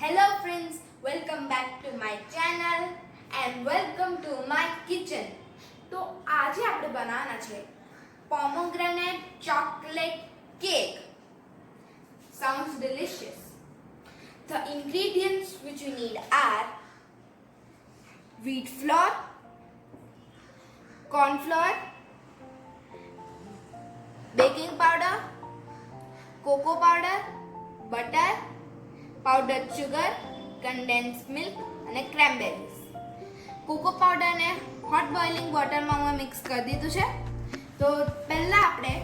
Hello friends, welcome back to my channel and welcome to my kitchen. તો આજે આપણે બનાવવાના છે pomegranate chocolate cake. Sounds delicious. The ingredients which you need are wheat flour, corn flour, baking powder, cocoa powder, butter, powdered sugar, condensed milk અને cranberries. Cocoa powder ને hot boiling વોટરમાં હું mix કરી દીધું છે. તો પહેલા આપણે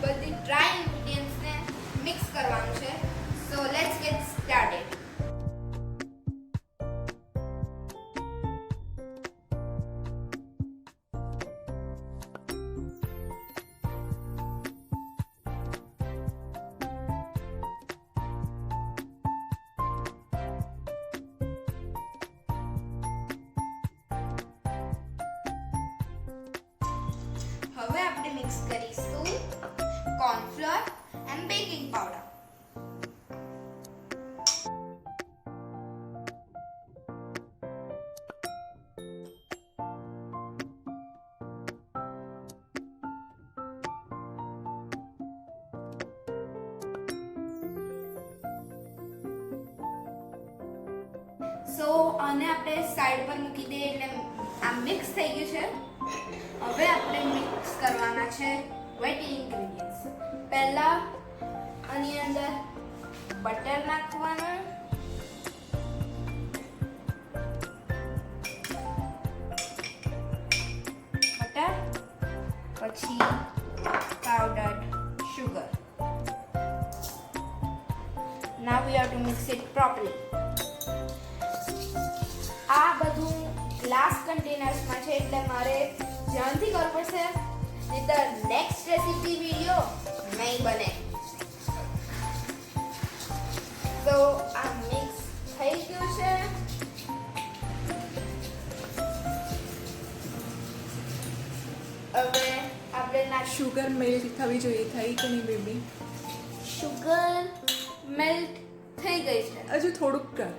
બધી ડ્રાય ઇન્ગ્રેડિયન્ટ્સ ને મિક્સ કરવાનું છે. So let's gate started. હવે આપણે મિક્સ કરીશું કોર્નફ્લોર એન્ડ બેકિંગ પાવડર. સો આને આપણે સાઈડ પર મૂકી દઈએ એટલે આ મિક્સ થઈ ગયું છે. હવે આપણે મિક્સ કરવાના છે વેટ ઇન્ગ્રેડિયન્ટ્સ. પહેલા આની અંદર બટર નાખવાનું, બટર, પછી powdered sugar. Now we have to mix it properly. આ બધું ગ્લાસ કન્ટેનર્સમાં છે એટલે મારે ધ્યાનથી કરવું પડશે, નહીંતર નેક્સ્ટ રેસીપી વિડીયો નહીં બને. તો આ મિક્સ થઈ ગયું છે. હવે આપણે શુગર મેલ્ટ થવી જોઈએ, થઈ કે નહીં બેબી? શુગર મેલ્ટ થઈ ગઈ છે. હજુ થોડુંક કર.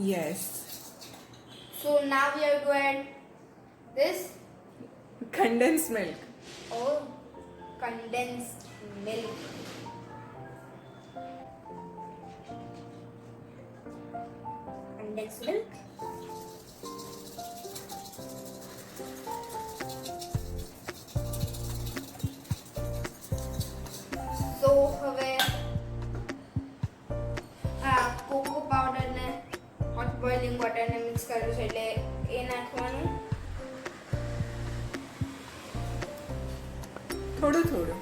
Yes. So now we are going to add this. Condensed milk. Oh, condensed milk. Condensed milk. So હવે આ કોકો પાવડર ને હોટ બોઇલિંગ વોટર ને મિક્સ કર્યું છે એટલે એ નાખવાનું. થોડું થોડું.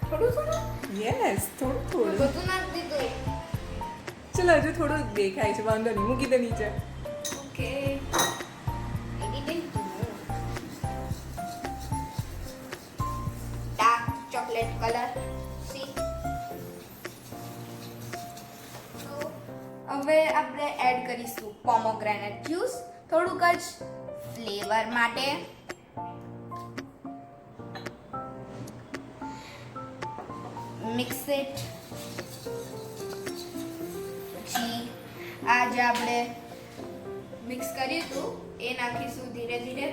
થોડું થોડું. યસ, થોડું થોડું. બધું નાખી દીધું. ચલો હજુ થોડું દેખાય છે, વાંધો નહીં, મૂકી દે નીચે. Okay. Editing dark chocolate colour. C. હવે આપણે એડ કરીશું પોમોગ્રેનેટ જ્યુસ થોડુંક જ ફ્લેવર માટે. Mix it. પછી આ જે આપણે મિક્સ કર્યું હતું એ નાખીશું ધીરે ધીરે.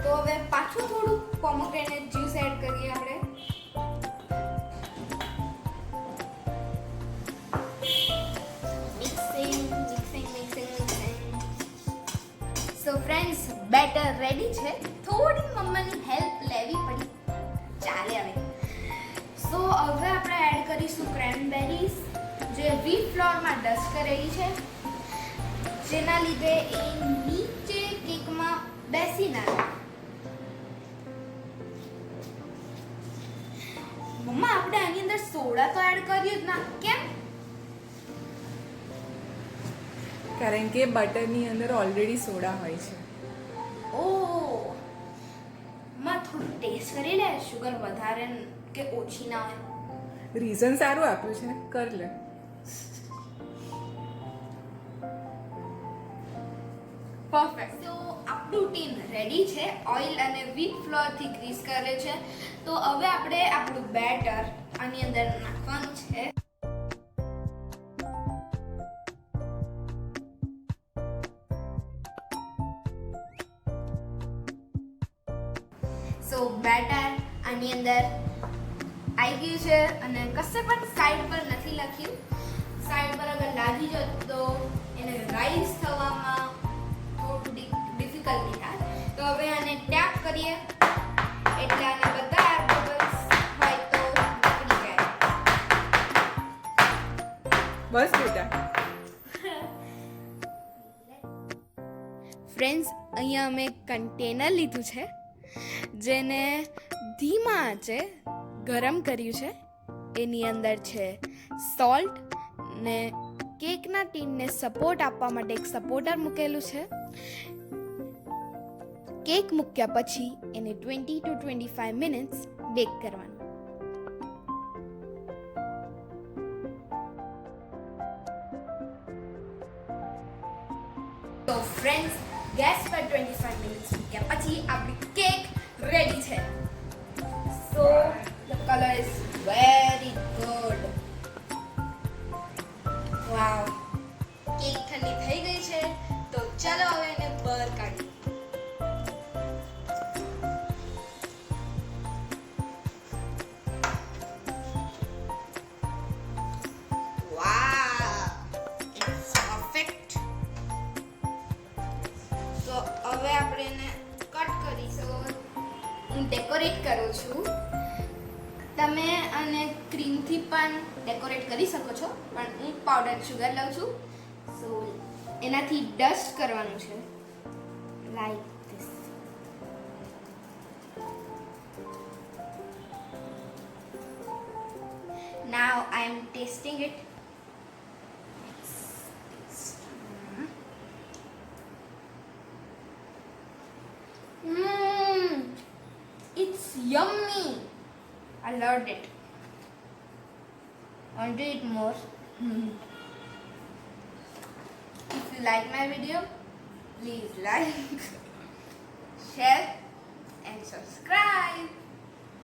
તો હવે પાછું થોડું પોમોગ્રેનેટ જ્યુસ એડ કરીએ આપણે. સો ફ્રેન્ડ્સ, બેટર રેડી છે. થોડી મમ્માની હેલ્પ લેવી પડી, ચાલે હવે. સો હવે આપણે એડ કરીશું ક્રેનબેરીઝ જે વ્હીટ ફ્લોરમાં ડસ્ટ કરેલી છે, જેના લીધે એ નીચે કેકમાં બેસી ના જાય. મમ્મા આપણે આની અંદર સોડા તો એડ કર્યું જ ના, કેમ? કારણ કે બટરની અંદર ઓલરેડી સોડા હોય છે. ઓ ટેસ્ટ કરી લે શુગર વધારે કે ઓછી ના હોય. રીઝન સારું આપ્યું છે, કર લે. પરફેક્ટ. તો આપણું ટીન રેડી છે. ઓઇલ અને વ્હીટ ફ્લોર થી ગ્રીસ કરે છે. તો હવે આપણે આપણું બેટર આની અંદર નાખવાનું છે. સો બેટર આની અંદર આવી ગયું છે અને કશે પણ સાઈડ પર નથી લખ્યું. સાઈડ પર અગર લાગી જાય તો એને રાઈસ થવામાં થોડું ડિફિકલ્ટી થાય. તો હવે આને ટેપ કરીએ એટલે આને બધા એર બબલ્સ હોય તો નીકળી જાય. બસ બેટા. ફ્રેન્ડ્સ, અહીંયા અમે કન્ટેનર લીધું છે જેને ધીમા આંચે ગરમ કર્યું છે. એની અંદર છે સોલ્ટ ને કેકના ટીનને સપોર્ટ આપવા માટે એક સપોર્ટર મૂકેલું છે. કેક મૂક્યા પછી એને 20 to 25 મિનિટ્સ બેક કરવાનું. તો ફ્રેન્ડ્સ, ગેસ પર 25 મિનિટ્સ મૂક્યા પછી આપણી કેક રેડી છે. So the colour is very good. Wow, cake ઠંડી થઈ ગઈ છે. તો ચાલો હવે એને બહાર કાઢીએ. વાવ, ઇટ્સ પરફેક્ટ. તો હવે આપણે એને કટ કરીશું. હું ડેકોરેટ કરું છું. તમે આને ક્રીમથી પણ ડેકોરેટ કરી શકો છો, પણ હું પાવડર શુગર લઉં છું. સો એનાથી ડસ્ટ કરવાનું છે like this. Now I am testing it. It's yummy. I loved it. I'll do it more. If you like my video, please like, share and subscribe.